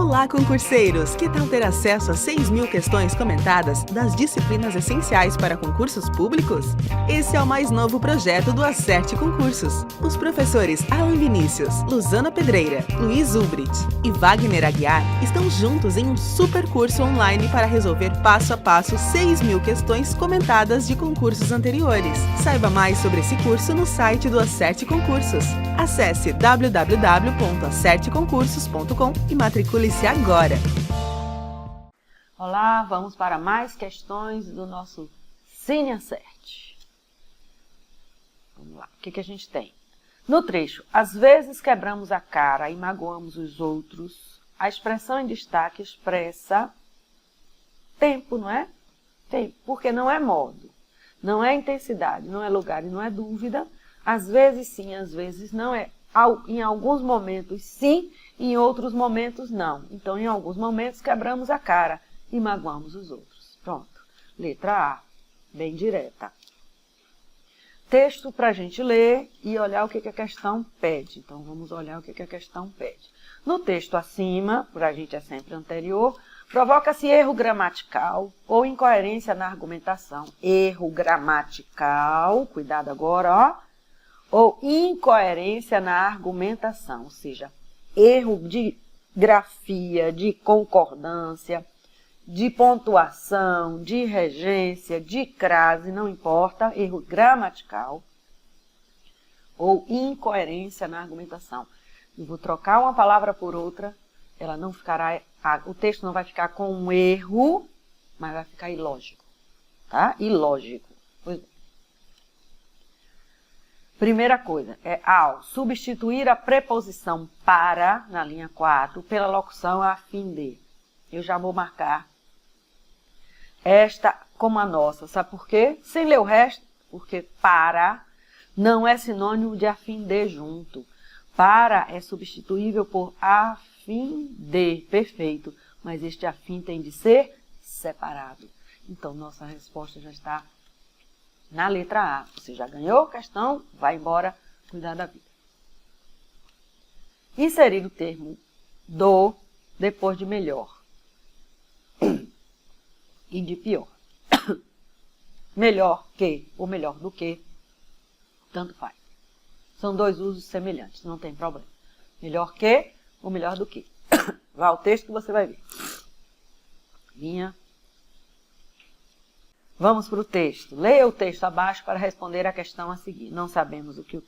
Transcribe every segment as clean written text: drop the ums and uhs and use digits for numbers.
Olá, concurseiros! Que tal ter acesso a 6.000 questões comentadas das disciplinas essenciais para concursos públicos? Esse é o mais novo projeto do Acerte Concursos. Os professores Alan Vinícius, Luzana Pedreira, Luiz Ulbricht e Wagner Aguiar estão juntos em um super curso online para resolver passo a passo 6.000 questões comentadas de concursos anteriores. Saiba mais sobre esse curso no site do Acerte Concursos. Acesse www.acerteconcursos.com e matricule-se agora! Olá, vamos para mais questões do nosso Cine Acerte. Vamos lá, o que a gente tem? No trecho, às vezes quebramos a cara e magoamos os outros, a expressão em destaque expressa tempo, não é? Tempo, porque não é modo, não é intensidade, não é lugar e não é dúvida. Às vezes sim, às vezes não é. Em alguns momentos sim, em outros momentos não. Então, em alguns momentos quebramos a cara e magoamos os outros. Pronto. Letra A, bem direta. Texto para a gente ler e olhar o que a questão pede. Então, vamos olhar o que a questão pede. No texto acima, para a gente é sempre anterior, provoca-se erro gramatical ou incoerência na argumentação. Erro gramatical, cuidado agora, ó. Ou incoerência na argumentação, ou seja, erro de grafia, de concordância, de pontuação, de regência, de crase, não importa, erro gramatical ou incoerência na argumentação. Eu vou trocar uma palavra por outra, ela não ficará, o texto não vai ficar com um erro, mas vai ficar ilógico, tá? Ilógico. Pois bem. Primeira coisa, é ao substituir a preposição para, na linha 4, pela locução a fim de. Eu já vou marcar esta como a nossa. Sabe por quê? Sem ler o resto, porque para não é sinônimo de a fim de junto. Para é substituível por a fim de. Perfeito. Mas este a fim tem de ser separado. Então, nossa resposta já está na letra A. Você já ganhou a questão, vai embora cuidar da vida. Inserir o termo do depois de melhor e de pior. Melhor que ou melhor do que, tanto faz. São dois usos semelhantes, não tem problema. Melhor que ou melhor do que. Vá ao texto que você vai ver. Linha. Vamos para o texto. Leia o texto abaixo para responder a questão a seguir. Não sabemos o que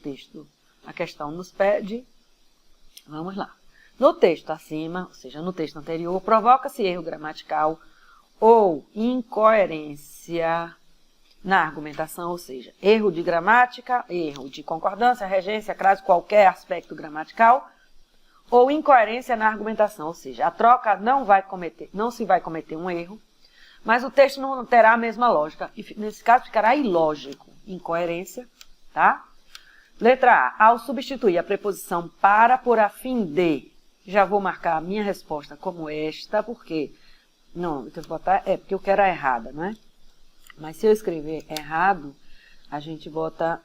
a questão nos pede. Vamos lá. No texto acima, ou seja, no texto anterior, provoca-se erro gramatical ou incoerência na argumentação, ou seja, erro de gramática, erro de concordância, regência, crase, qualquer aspecto gramatical, ou incoerência na argumentação, ou seja, a troca não se vai cometer um erro, mas o texto não terá a mesma lógica. E nesse caso ficará ilógico. Incoerência, tá? Letra A. Ao substituir a preposição para por a fim de, já vou marcar a minha resposta como esta, porque não, eu vou botar, porque eu quero a errada, não é? Mas se eu escrever errado, a gente bota,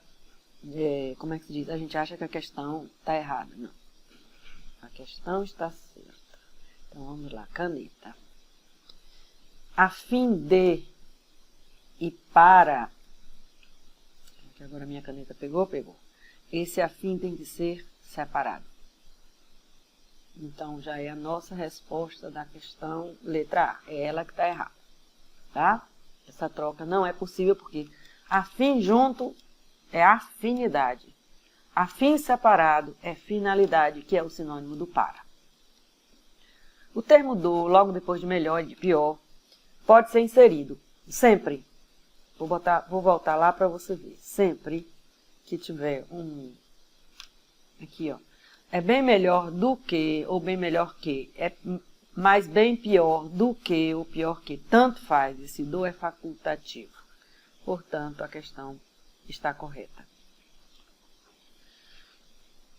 como é que se diz? A gente acha que a questão está errada. Não. A questão está certa. Então, vamos lá. Caneta. A fim de e para, que agora a minha caneta pegou. Esse a fim tem que ser separado. Então, já é a nossa resposta da questão letra A. É ela que está errada, tá? Essa troca não é possível porque a fim junto é afinidade. A fim separado é finalidade, que é o sinônimo do para. O termo do, logo depois de melhor e de pior, pode ser inserido, sempre, vou voltar lá para você ver, sempre que tiver aqui ó, é bem melhor do que, ou bem melhor que, é mais bem pior do que, ou pior que, tanto faz, esse do é facultativo, portanto a questão está correta.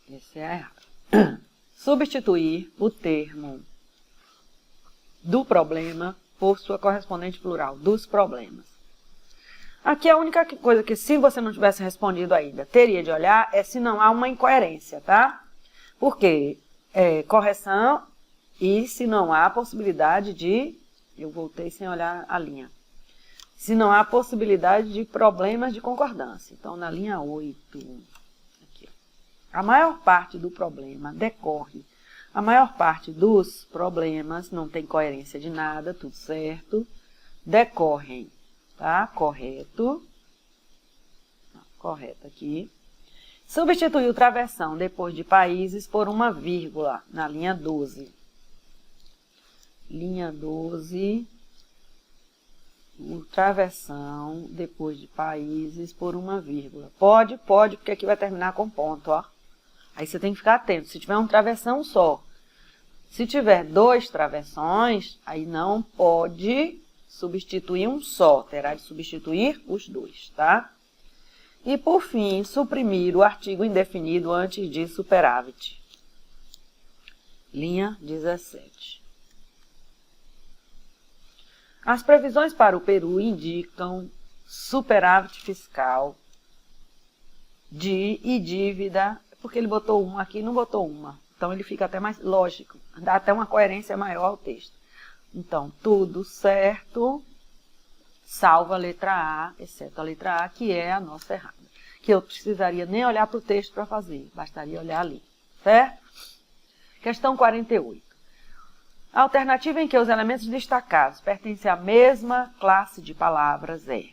Esse é errado. Substituir o termo do problema por sua correspondente plural, dos problemas. Aqui a única coisa que, se você não tivesse respondido ainda, teria de olhar é se não há uma incoerência, tá? Porque correção E se não há possibilidade de... Eu voltei sem olhar a linha. Se não há possibilidade de problemas de concordância. Então, na linha 8, aqui, a maior parte do problema decorre. A maior parte dos problemas, não tem coerência de nada, tudo certo, decorrem, tá? Correto. Correto aqui. Substituir o travessão depois de países por uma vírgula, na linha 12. Linha 12, o travessão depois de países por uma vírgula. Pode, porque aqui vai terminar com ponto, ó. Aí você tem que ficar atento. Se tiver um travessão só, se tiver 2 travessões, aí não pode substituir um só. Terá de substituir os 2, tá? E, por fim, suprimir o artigo indefinido antes de superávit. Linha 17. As previsões para o Peru indicam superávit fiscal e dívida, porque ele botou uma aqui e não botou uma. Então, ele fica até mais lógico, dá até uma coerência maior ao texto. Então, tudo certo, salvo a letra A, exceto a letra A, que é a nossa errada. Que eu precisaria nem olhar para o texto para fazer, bastaria olhar ali, certo? Questão 48. A alternativa em que os elementos destacados pertencem à mesma classe de palavras é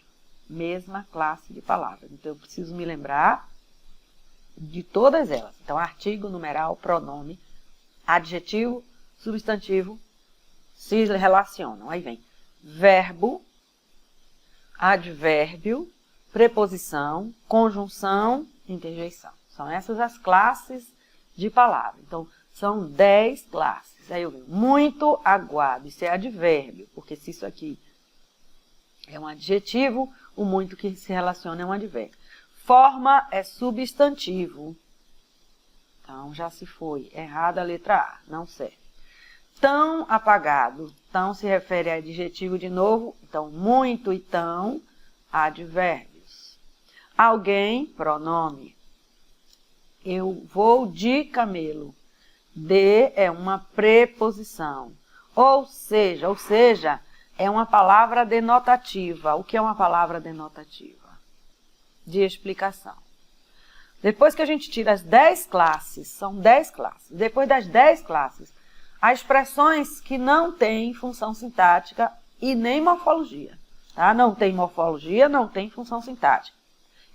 mesma classe de palavras. Então, eu preciso me lembrar de todas elas. Então, artigo, numeral, pronome, adjetivo, substantivo, se relacionam. Aí vem verbo, advérbio, preposição, conjunção, interjeição. São essas as classes de palavra. Então, são 10 classes. Aí eu venho, muito aguado, isso é advérbio, porque se isso aqui é um adjetivo, o muito que se relaciona é um advérbio. Forma é substantivo. Então, já se foi. Errada a letra A, não serve. Tão apagado. Tão se refere a adjetivo de novo. Então, muito e tão, advérbios. Alguém, pronome. Eu vou de camelo. De é uma preposição. Ou seja, é uma palavra denotativa. O que é uma palavra denotativa? De explicação. Depois que a gente tira as 10 classes, são 10 classes. Depois das 10 classes, há expressões que não têm função sintática e nem morfologia. Tá? Não tem morfologia, não tem função sintática.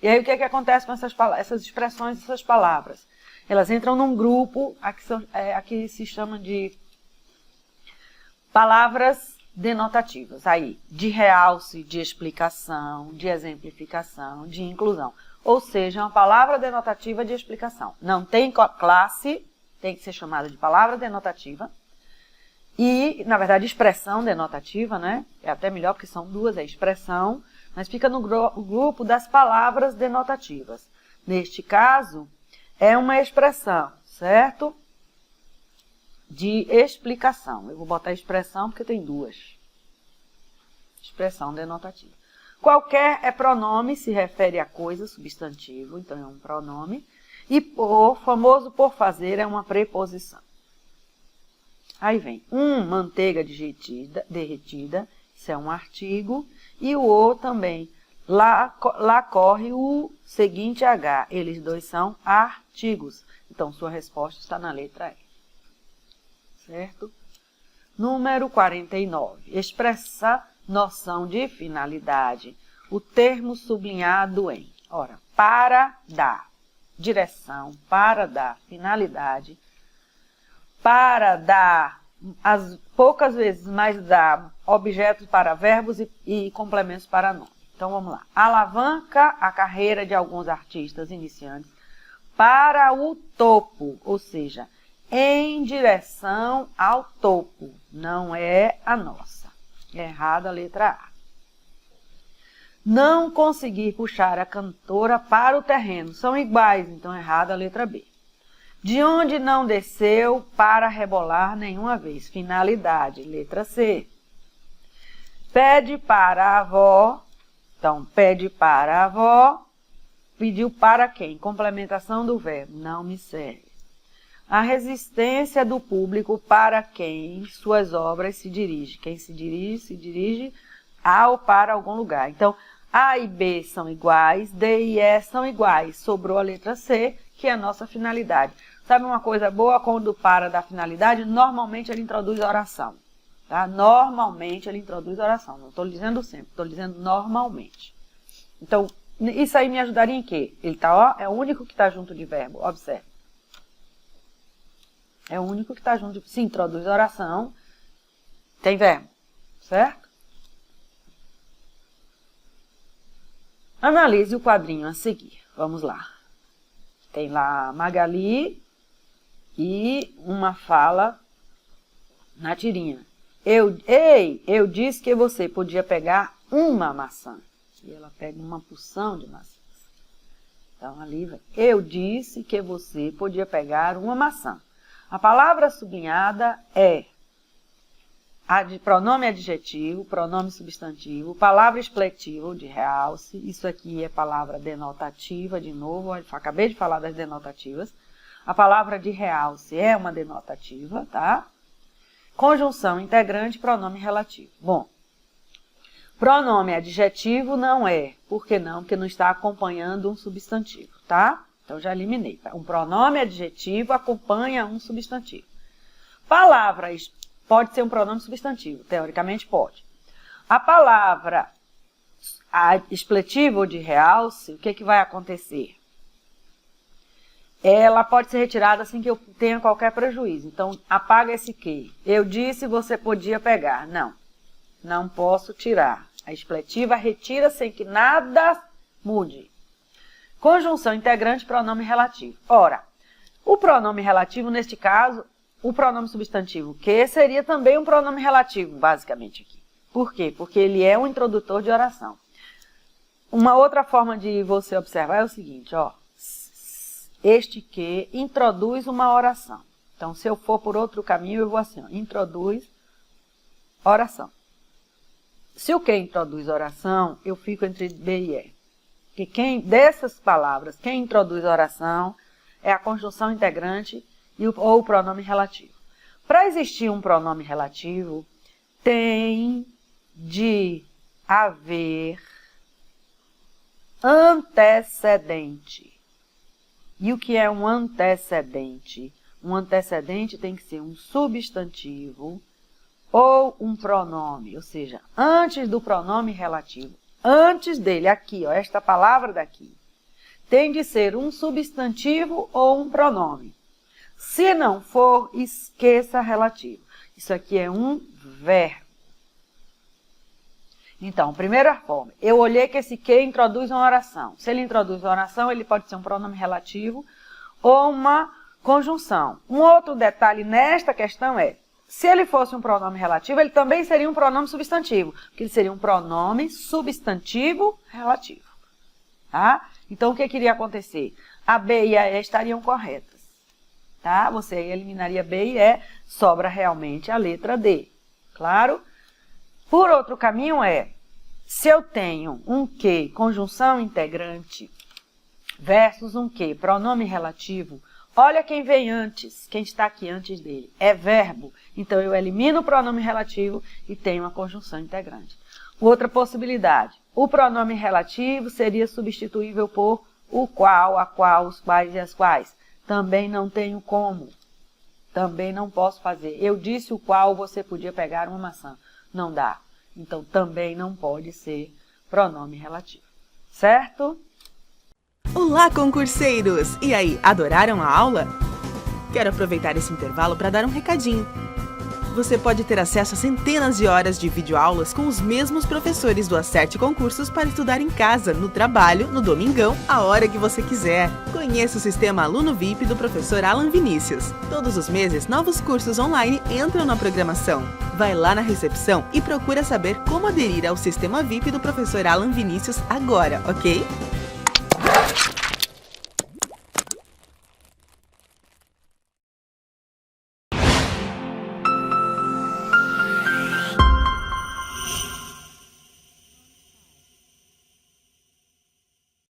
E aí o que é que acontece com essas expressões, essas palavras? Elas entram num grupo, aqui se chama de palavras denotativas. Aí, de realce, de explicação, de exemplificação, de inclusão. Ou seja, uma palavra denotativa de explicação. Não tem classe, tem que ser chamada de palavra denotativa. E, na verdade, expressão denotativa, né? É até melhor porque são duas, é expressão, mas fica no grupo das palavras denotativas. Neste caso, é uma expressão, certo? De explicação. Eu vou botar expressão porque tem duas. Expressão denotativa. Qualquer é pronome, se refere a coisa, substantivo, então é um pronome. E famoso por fazer, é uma preposição. Aí vem manteiga derretida, isso é um artigo. E o também. Lá corre o seguinte H. Eles dois são artigos. Então, sua resposta está na letra E. Certo? Número 49. Expressa noção de finalidade. O termo sublinhado em. Ora, para dar. Direção, para dar. Finalidade. Para dar, poucas vezes, mas dá objetos para verbos e complementos para nomes. Então, vamos lá. Alavanca a carreira de alguns artistas iniciantes para o topo, ou seja, em direção ao topo. Não é a nossa. É errada a letra A. Não conseguir puxar a cantora para o terreno. São iguais, então é errada a letra B. De onde não desceu para rebolar nenhuma vez. Finalidade, letra C. Pede para a avó. Então, pede para a avó. Pediu para quem? Complementação do verbo. Não me serve. a resistência do público para quem suas obras se dirigem. Quem se dirige a ou para algum lugar. Então, A e B são iguais, D e E são iguais. Sobrou a letra C, que é a nossa finalidade. Sabe uma coisa boa? Quando para da finalidade, normalmente ele introduz oração. Tá? Normalmente ele introduz oração. Não estou dizendo sempre, estou dizendo normalmente. Então, isso aí me ajudaria em quê? Ele tá, ó, é o único que está junto de verbo. Observe. É o único que está junto. Se introduz oração, tem verbo. Certo? Analise o quadrinho a seguir. Vamos lá. Tem lá Magali e uma fala na tirinha. Eu disse que você podia pegar uma maçã. E ela pega uma porção de maçãs. Então, ali vai. Eu disse que você podia pegar uma maçã. A palavra sublinhada é pronome adjetivo, pronome substantivo, palavra expletiva ou de realce. Isso aqui é palavra denotativa, de novo, eu acabei de falar das denotativas. A palavra de realce é uma denotativa, tá? Conjunção integrante, pronome relativo. Bom, pronome adjetivo não é. Por que não? Porque não está acompanhando um substantivo, tá? Então, já eliminei. Um pronome adjetivo acompanha um substantivo. Palavras pode ser um pronome substantivo, teoricamente pode. A palavra expletiva ou de realce, o que vai acontecer? Ela pode ser retirada sem que eu tenha qualquer prejuízo. Então, apaga esse que. Eu disse você podia pegar. Não, não posso tirar. A expletiva retira sem que nada mude. Conjunção integrante, pronome relativo. Ora, o pronome relativo, neste caso, o pronome substantivo que seria também um pronome relativo, basicamente aqui. Por quê? Porque ele é um introdutor de oração. Uma outra forma de você observar é o seguinte, ó. Este que introduz uma oração. Então, se eu for por outro caminho, eu vou assim, ó. Introduz oração. Se o que introduz oração, eu fico entre B e E. Porque dessas palavras, quem introduz oração é a conjunção integrante ou o pronome relativo. Para existir um pronome relativo, tem de haver antecedente. E o que é um antecedente? Um antecedente tem que ser um substantivo ou um pronome, ou seja, antes do pronome relativo. Antes dele, aqui, ó, esta palavra daqui, tem de ser um substantivo ou um pronome. Se não for, esqueça relativo. Isso aqui é um verbo. Então, primeira forma, eu olhei que esse que introduz uma oração. Se ele introduz uma oração, ele pode ser um pronome relativo ou uma conjunção. Um outro detalhe nesta questão é, se ele fosse um pronome relativo, ele também seria um pronome substantivo, porque ele seria um pronome substantivo relativo. Tá? Então, o que iria acontecer? A B e a E estariam corretas. Tá? Você eliminaria B e E, sobra realmente a letra D. Claro? Por outro caminho é, se eu tenho um que, conjunção integrante, versus um que, pronome relativo, olha quem vem antes, quem está aqui antes dele, é verbo. Então, eu elimino o pronome relativo e tenho a conjunção integrante. Outra possibilidade, o pronome relativo seria substituível por o qual, a qual, os quais e as quais. Também não tenho como. Também não posso fazer. Eu disse o qual você podia pegar uma maçã. Não dá. Então, também não pode ser pronome relativo. Certo? Olá, concurseiros! E aí, adoraram a aula? Quero aproveitar esse intervalo para dar um recadinho. Você pode ter acesso a centenas de horas de videoaulas com os mesmos professores do Acerte Concursos para estudar em casa, no trabalho, no domingão, a hora que você quiser. Conheça o sistema Aluno VIP do professor Alan Vinícius. Todos os meses, novos cursos online entram na programação. Vai lá na recepção e procura saber como aderir ao sistema VIP do professor Alan Vinícius agora, ok?